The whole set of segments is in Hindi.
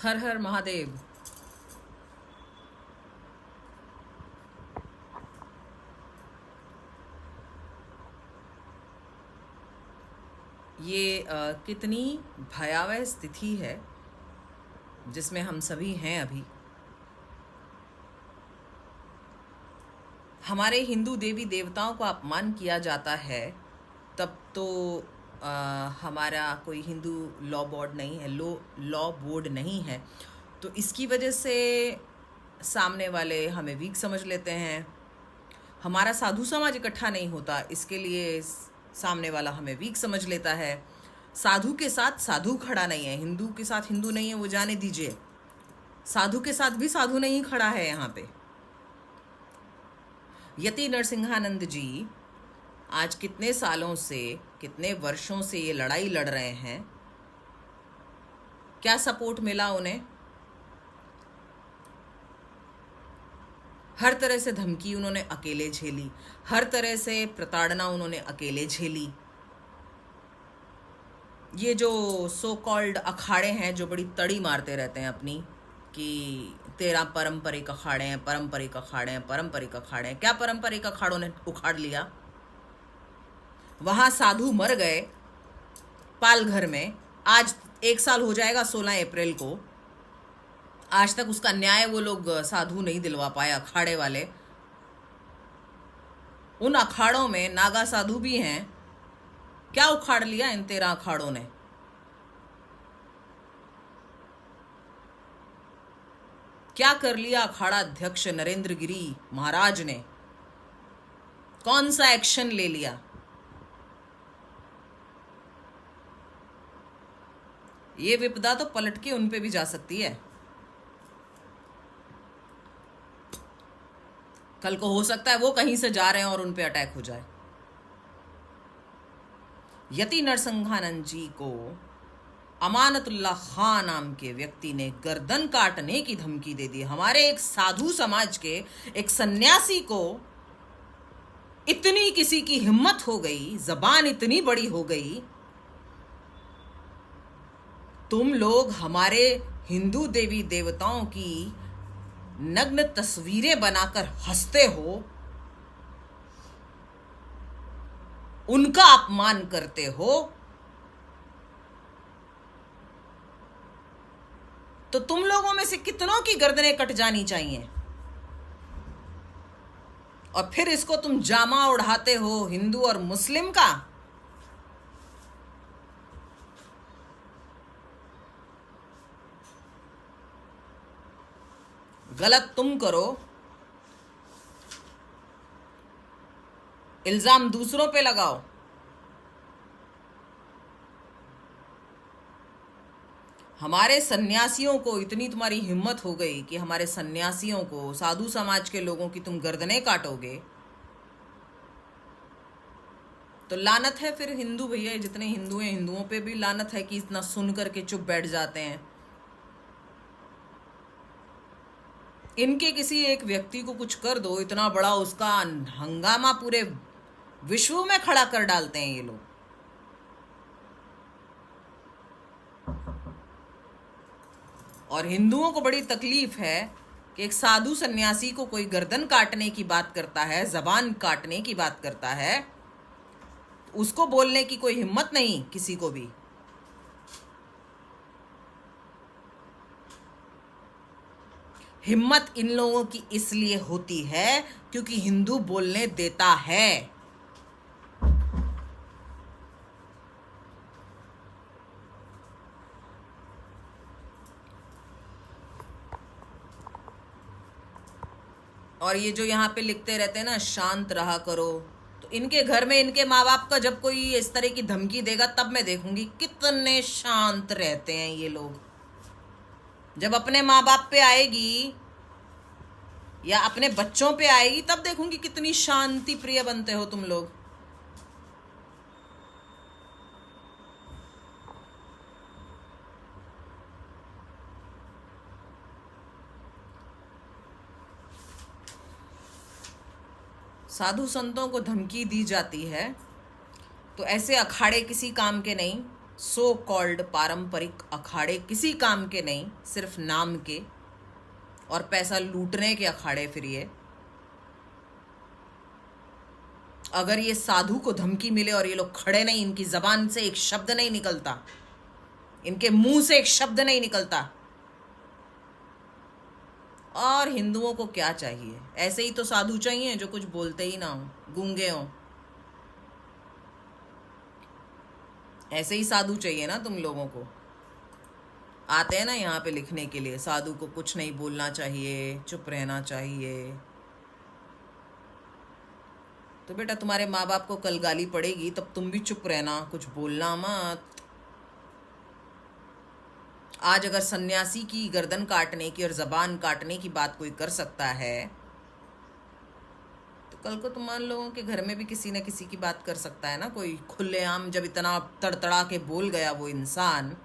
हर हर महादेव। ये कितनी भयावह स्थिति है जिसमें हम सभी हैं अभी। हमारे हिंदू देवी देवताओं को अपमान किया जाता है, तब तो हमारा कोई हिंदू लॉ बोर्ड नहीं है, लॉ बोर्ड नहीं है, तो इसकी वजह से सामने वाले हमें वीक समझ लेते हैं। हमारा साधु समाज इकट्ठा नहीं होता, इसके लिए सामने वाला हमें वीक समझ लेता है। साधु के साथ साधु खड़ा नहीं है, हिंदू के साथ हिंदू नहीं है, वो जाने दीजिए। साधु के साथ भी साधु नहीं खड़ा है यहाँ पे। यति नरसिंहानंद जी आज कितने सालों से, कितने वर्षों से ये लड़ाई लड़ रहे हैं। क्या सपोर्ट मिला उन्हें? हर तरह से धमकी उन्होंने अकेले झेली, हर तरह से प्रताड़ना उन्होंने अकेले झेली। ये जो सो कॉल्ड अखाड़े हैं जो बड़ी तड़ी मारते रहते हैं अपनी कि तेरा पारंपरिक अखाड़े हैं, पारंपरिक अखाड़े हैं, पारंपरिक अखाड़े हैं। क्या पारंपरिक अखाड़ों ने उखाड़ लिया? वहां साधु मर गए पालघर में। आज 1 साल हो जाएगा 16 अप्रैल को। आज तक उसका न्याय वो लोग साधु नहीं दिलवा पाए, अखाड़े वाले। उन अखाड़ों में नागा साधु भी हैं। क्या उखाड़ लिया इन 13 अखाड़ों ने? क्या कर लिया अखाड़ा अध्यक्ष नरेंद्र गिरी महाराज ने? कौन सा एक्शन ले लिया? ये विपदा तो पलट के उन पे भी जा सकती है। कल को हो सकता है वो कहीं से जा रहे हैं और उन पे अटैक हो जाए। यति नरसिंहानंद जी को अमानतुल्लाह खान नाम के व्यक्ति ने गर्दन काटने की धमकी दे दी। हमारे एक साधु समाज के एक सन्यासी को इतनी किसी की हिम्मत हो गई, जबान इतनी बड़ी हो गई। तुम लोग हमारे हिंदू देवी देवताओं की नग्न तस्वीरें बनाकर हंसते हो, उनका अपमान करते हो, तो तुम लोगों में से कितनों की गर्दनें कट जानी चाहिए। और फिर इसको तुम जामा उड़ाते हो हिंदू और मुस्लिम का। गलत तुम करो, इल्जाम दूसरों पे लगाओ। हमारे सन्यासियों को इतनी तुम्हारी हिम्मत हो गई कि हमारे सन्यासियों को, साधु समाज के लोगों की तुम गर्दनें काटोगे, तो लानत है फिर हिंदू भैया, जितने हिंदू हैं हिंदुओं पे भी लानत है कि इतना सुन करके चुप बैठ जाते हैं। इनके किसी एक व्यक्ति को कुछ कर दो, इतना बड़ा उसका हंगामा पूरे विश्व में खड़ा कर डालते हैं ये लोग। और हिंदुओं को बड़ी तकलीफ है कि एक साधु सन्यासी को कोई गर्दन काटने की बात करता है, जबान काटने की बात करता है, उसको बोलने की कोई हिम्मत नहीं किसी को भी। हिम्मत इन लोगों की इसलिए होती है क्योंकि हिंदू बोलने देता है। और ये जो यहाँ पे लिखते रहते हैं ना, शांत रहा करो, तो इनके घर में इनके माँ बाप का जब कोई इस तरह की धमकी देगा तब मैं देखूंगी कितने शांत रहते हैं ये लोग। जब अपने माँ बाप पे आएगी या अपने बच्चों पे आएगी तब देखूंगी कितनी शांति प्रिय बनते हो तुम लोग। साधु संतों को धमकी दी जाती है तो ऐसे अखाड़े किसी काम के नहीं। सो कॉल्ड पारंपरिक अखाड़े किसी काम के नहीं, सिर्फ नाम के और पैसा लूटने के अखाड़े। फिर ये अगर ये साधु को धमकी मिले और ये लोग खड़े नहीं, इनकी जबान से एक शब्द नहीं निकलता, इनके मुंह से एक शब्द नहीं निकलता। और हिंदुओं को क्या चाहिए? ऐसे ही तो साधु चाहिए जो कुछ बोलते ही ना हो, गूंगे हो। ऐसे ही साधु चाहिए ना तुम लोगों को। आते हैं ना यहाँ पे लिखने के लिए, साधु को कुछ नहीं बोलना चाहिए, चुप रहना चाहिए। तो बेटा तुम्हारे माँ बाप को कल गाली पड़ेगी, तब तुम भी चुप रहना, कुछ बोलना मत। आज अगर सन्यासी की गर्दन काटने की और जबान काटने की बात कोई कर सकता है, तो कल को तुम लोगों के घर में भी किसी न किसी की बात कर सकता है ना कोई खुलेआम। जब इतना तड़तड़ा के बोल गया वो इंसान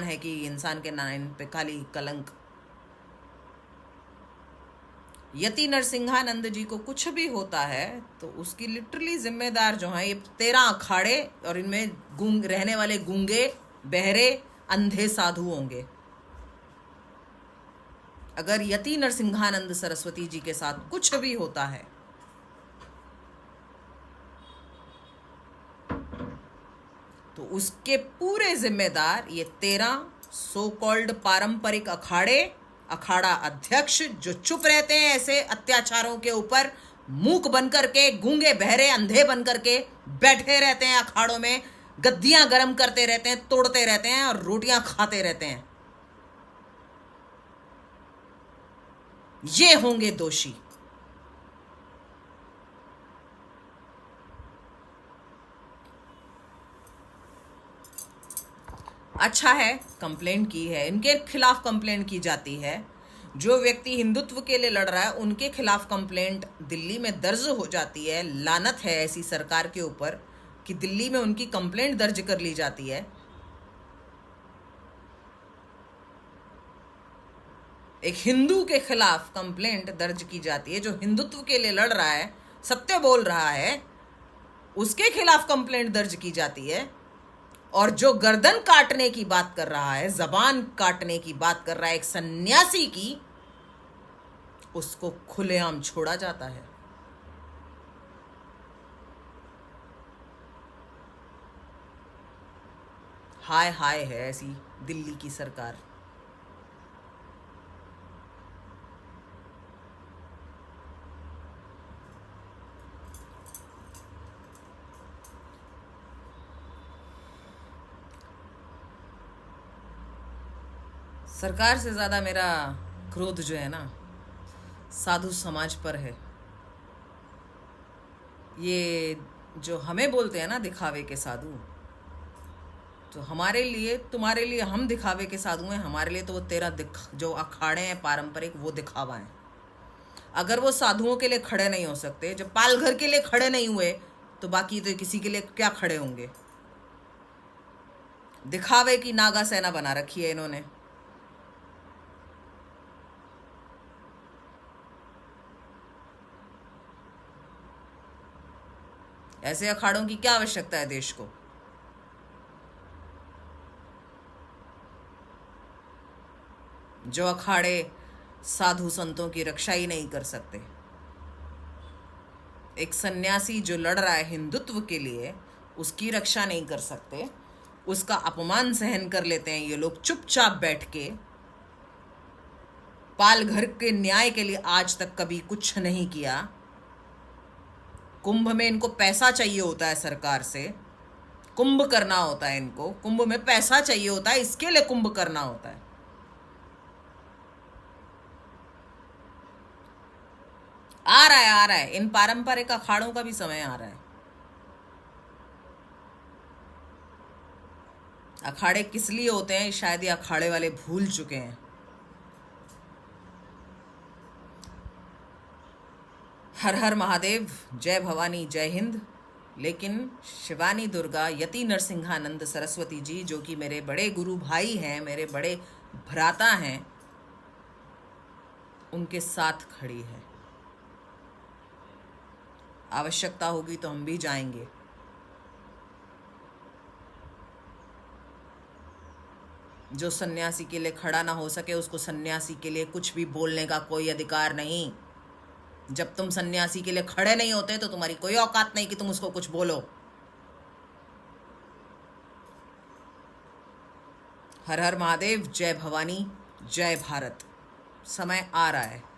है कि इंसान के नाम पे खाली कलंक। यति नरसिंहानंद जी को कुछ भी होता है तो उसकी लिटरली जिम्मेदार जो है ये 13 अखाड़े और इनमें गूंग रहने वाले गूंगे, बहरे, अंधे साधु होंगे। अगर यति नरसिंहानंद सरस्वती जी के साथ कुछ भी होता है तो उसके पूरे जिम्मेदार ये 13 सो कॉल्ड पारंपरिक अखाड़ा अध्यक्ष जो चुप रहते हैं ऐसे अत्याचारों के ऊपर, मूक बनकर के, गूंगे, बहरे, अंधे बनकर के बैठे रहते हैं अखाड़ों में, गद्दियां गर्म करते रहते हैं, तोड़ते रहते हैं और रोटियां खाते रहते हैं। ये होंगे दोषी। अच्छा है कंप्लेंट की है, इनके खिलाफ कंप्लेंट की जाती है। जो व्यक्ति हिंदुत्व के लिए लड़ रहा है उनके खिलाफ कंप्लेंट दिल्ली में दर्ज हो जाती है। लानत है ऐसी सरकार के ऊपर कि दिल्ली में उनकी कंप्लेंट दर्ज कर ली जाती है। एक हिंदू के खिलाफ कंप्लेंट दर्ज की जाती है, जो हिंदुत्व के लिए लड़ रहा है, सत्य बोल रहा है, उसके खिलाफ कंप्लेंट दर्ज की जाती है। और जो गर्दन काटने की बात कर रहा है, जबान काटने की बात कर रहा है एक सन्यासी की, उसको खुलेआम छोड़ा जाता है। हाय हाय है ऐसी दिल्ली की सरकार। सरकार से ज्यादा मेरा क्रोध जो है ना साधु समाज पर है। ये जो हमें बोलते हैं ना दिखावे के साधु, तो हमारे लिए, तुम्हारे लिए हम दिखावे के साधु हैं, हमारे लिए तो वो 13 जो अखाड़े हैं पारंपरिक वो दिखावा है। अगर वो साधुओं के लिए खड़े नहीं हो सकते, जब पालघर के लिए खड़े नहीं हुए, तो बाकी तो किसी के लिए क्या खड़े होंगे। दिखावे की नागा सेना बना रखी है इन्होंने। ऐसे अखाड़ों की क्या आवश्यकता है देश को। जो अखाड़े साधु संतों की रक्षा ही नहीं कर सकते। एक सन्यासी जो लड़ रहा है हिंदुत्व के लिए, उसकी रक्षा नहीं कर सकते, उसका अपमान सहन कर लेते हैं ये लोग चुपचाप बैठ के। पालघर के न्याय के लिए आज तक कभी कुछ नहीं किया। कुंभ में इनको पैसा चाहिए होता है सरकार से, कुंभ करना होता है इनको, कुंभ में पैसा चाहिए होता है, इसके लिए कुंभ करना होता है। आ रहा है इन पारंपरिक अखाड़ों का भी समय आ रहा है। अखाड़े किस लिए होते हैं शायद ये अखाड़े वाले भूल चुके हैं। हर हर महादेव, जय भवानी, जय हिंद। लेकिन शिवानी दुर्गा, यति नरसिंहानंद सरस्वती जी जो कि मेरे बड़े गुरु भाई हैं, मेरे बड़े भ्राता हैं, उनके साथ खड़ी है। आवश्यकता होगी तो हम भी जाएंगे। जो सन्यासी के लिए खड़ा ना हो सके उसको सन्यासी के लिए कुछ भी बोलने का कोई अधिकार नहीं। जब तुम सन्यासी के लिए खड़े नहीं होते तो तुम्हारी कोई औकात नहीं कि तुम उसको कुछ बोलो। हर हर महादेव, जय भवानी, जय भारत। समय आ रहा है।